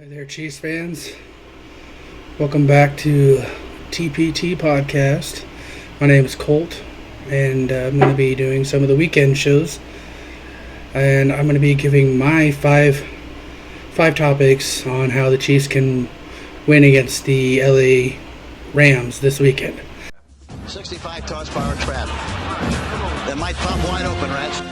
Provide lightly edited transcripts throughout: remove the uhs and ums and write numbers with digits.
There, Chiefs fans. Welcome back to TPT Podcast. My name is Colt, and I'm going to be doing some of the weekend shows. And I'm going to be giving my five topics on how the Chiefs can win against the LA Rams this weekend. 65 horsepower trap that might pop wide open, Rats.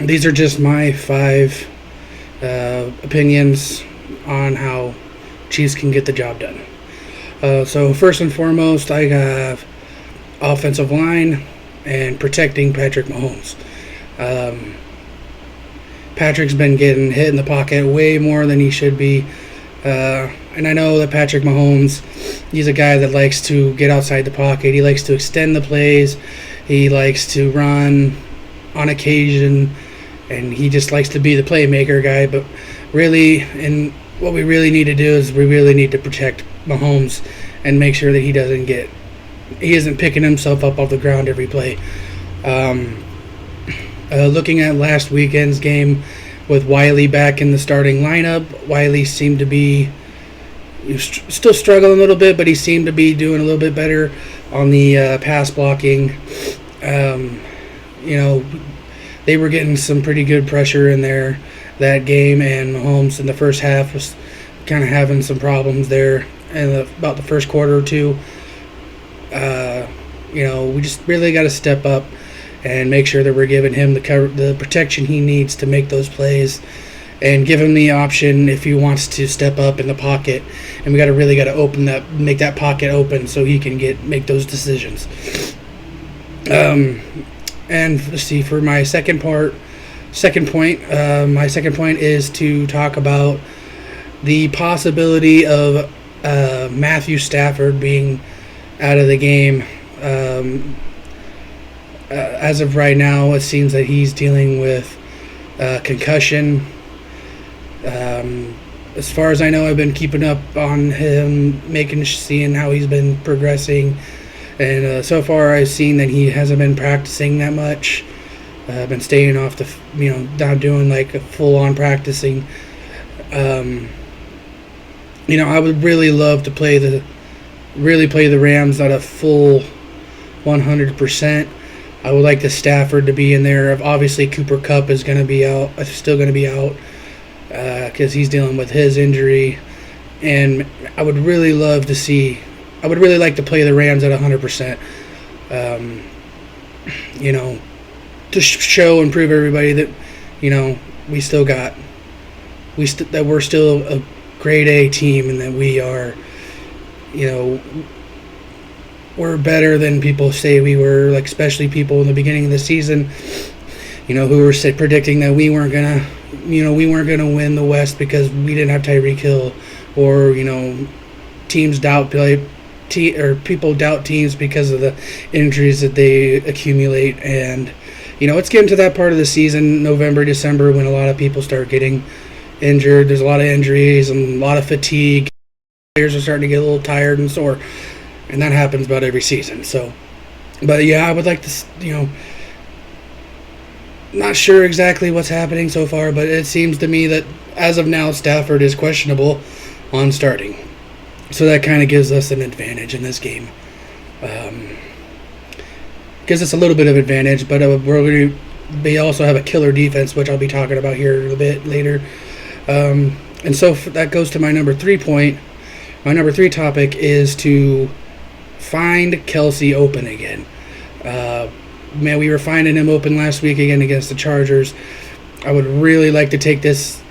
These are just my five opinions on how Chiefs can get the job done. So first and foremost, I have offensive line and protecting Patrick Mahomes. Patrick's been getting hit in the pocket way more than he should be. And I know that Patrick Mahomes, he's a guy that likes to get outside the pocket. He likes to extend the plays. He likes to run on occasion, and he just likes to be the playmaker guy. But really, and what we really need to do is we really need to protect Mahomes and make sure that he isn't picking himself up off the ground every play. Looking at last weekend's game with Wiley back in the starting lineup, Wiley seemed to be still struggling a little bit, but he seemed to be doing a little bit better on the pass blocking. They were getting some pretty good pressure in there that game, and Mahomes in the first half was kind of having some problems there in about the first quarter or two. We just really got to step up and make sure that we're giving him the protection he needs to make those plays, and give him the option if he wants to step up in the pocket. And we really got to make that pocket open so he can make those decisions. And let's see, for my second point is to talk about the possibility of Matthew Stafford being out of the game. As of right now, it seems that he's dealing with concussion. As far as I know, I've been keeping up on him, seeing how he's been progressing. And so far, I've seen that he hasn't been practicing that much. Been staying off not doing like a full-on practicing. I would really love to play the Rams at a full 100%. I would like the Stafford to be in there. Obviously, Cooper Kupp is going to be out. Still going to be out because he's dealing with his injury. And I would really like to play the Rams at 100%. To show and prove everybody that, that we're still a grade A team, and that we are, we're better than people say we were, like especially people in the beginning of the season, who were predicting that we weren't gonna win the West because we didn't have Tyreek Hill, or people doubt teams because of the injuries that they accumulate. And it's getting to that part of the season, November, December, when a lot of people start getting injured. There's a lot of injuries and a lot of fatigue. Players are starting to get a little tired and sore, and that happens about every season. So, but yeah, I would like to, not sure exactly what's happening so far, but it seems to me that as of now, Stafford is questionable on starting. So that kind of gives us an advantage in this game. Gives us a little bit of advantage, but we also have a killer defense, which I'll be talking about here a bit later. And so that goes to my number 3 point. My number 3 topic is to find Kelce open again. We were finding him open last week again against the Chargers. I would really like to take this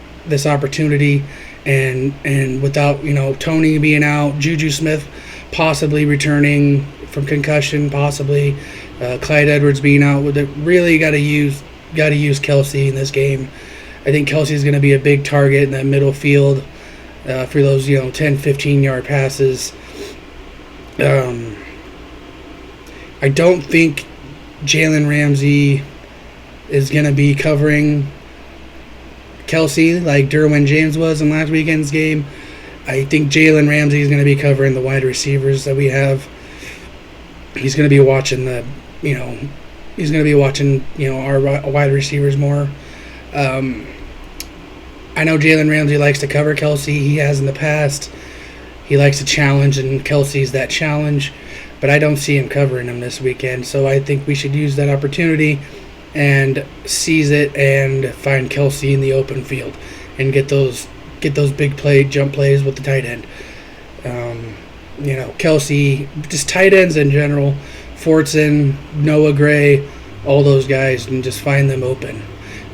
opportunity, and without Tony being out, Juju Smith possibly returning from concussion, possibly Clyde Edwards being out, really got to use Kelce in this game. I think Kelce is going to be a big target in that middle field for those 10, 15-yard passes. I don't think Jalen Ramsey is going to be covering Kelsey like Derwin James was in last weekend's game. I think Jalen Ramsey is going to be covering the wide receivers that we have. He's going to be watching our wide receivers more. I know Jalen Ramsey likes to cover Kelsey. He has in the past. He likes to challenge, and Kelsey's that challenge. But I don't see him covering him this weekend. So I think we should use that opportunity and seize it and find Kelsey in the open field and get those big jump plays with the tight end. Kelsey, just tight ends in general, Fortson, Noah Gray, all those guys, and just find them open.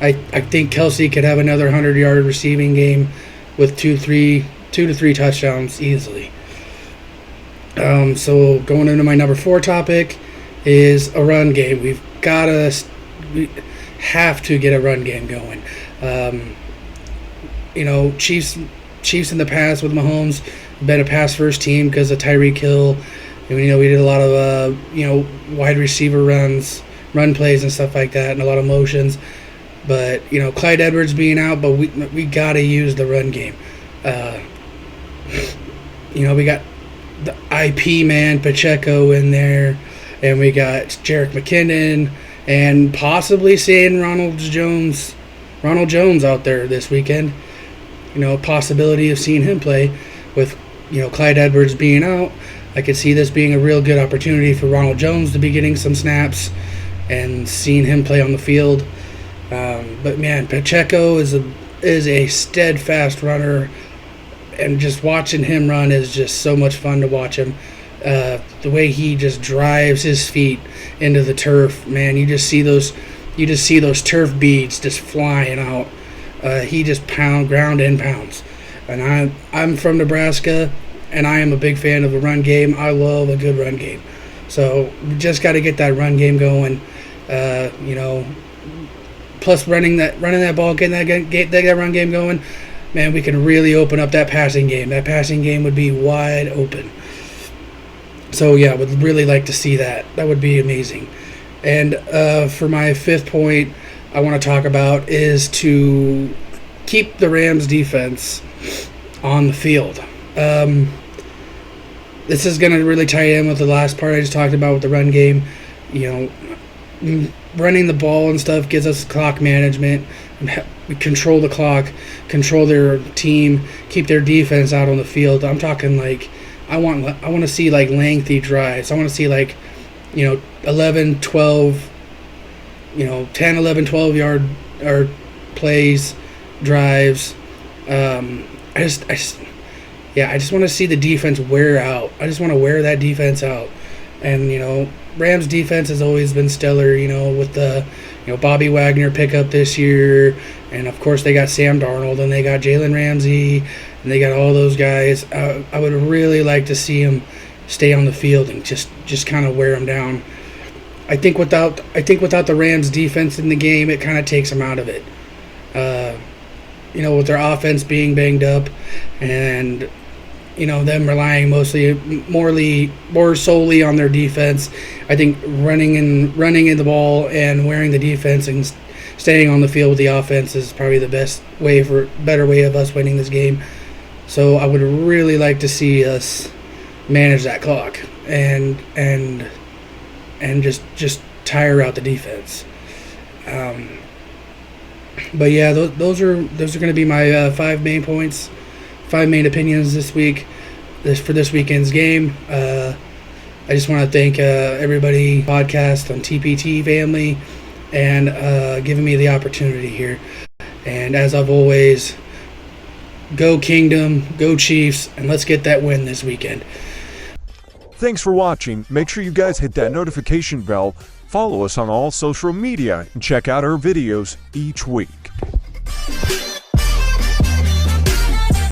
I think Kelsey could have another 100-yard receiving game with 2 to 3 touchdowns easily. So going into my number 4 topic is a run game. We have to get a run game going. Chiefs in the past with Mahomes been a pass first team because of Tyreek Hill. And, we did a lot of wide receiver run plays and stuff like that, and a lot of motions. But Clyde Edwards being out, but we gotta use the run game. We got the IP man Pacheco in there, and we got Jerick McKinnon, and possibly seeing Ronald Jones out there this weekend. Possibility of seeing him play with Clyde Edwards being out. I could see this being a real good opportunity for Ronald Jones to be getting some snaps and seeing him play on the field. But man, Pacheco is a steadfast runner, and just watching him run is just so much fun to watch him. The way he just drives his feet into the turf, man, you just see those turf beads just flying out. He just ground and pounds. And I'm from Nebraska, and I am a big fan of a run game. I love a good run game. So we just got to get that run game going. Plus running that ball, getting that run game going, man, we can really open up that passing game. That passing game would be wide open. So yeah, would really like to see that. That would be amazing. And for my 5th point, I want to talk about is to keep the Rams defense on the field. This is going to really tie in with the last part I just talked about with the run game. Running the ball and stuff gives us clock management, control the clock, control their team, keep their defense out on the field. I'm talking like I want to see like lengthy drives. I want to see like 11, 12, 10, 11, 12 yard or plays, drives. I just want to see the defense wear out. I just want to wear that defense out. And Rams defense has always been stellar, with the Bobby Wagner pickup this year, and of course they got Sam Darnold, and they got Jalen Ramsey, and they got all those guys. I would really like to see them stay on the field and just kind of wear them down. I think without the Rams defense in the game, it kind of takes them out of it. With their offense being banged up, and them relying more solely on their defense. I think running in the ball and wearing the defense and staying on the field with the offense is probably the better way of us winning this game. So I would really like to see us manage that clock and just tire out the defense. But yeah, those are going to be my 5 main points. 5 main opinions this week, for this weekend's game. I just want to thank everybody podcast on TPT family and giving me the opportunity here. And as I've always, go Kingdom, go Chiefs, and let's get that win this weekend. Thanks for watching. Make sure you guys hit that notification bell, follow us on all social media, and check out our videos each week.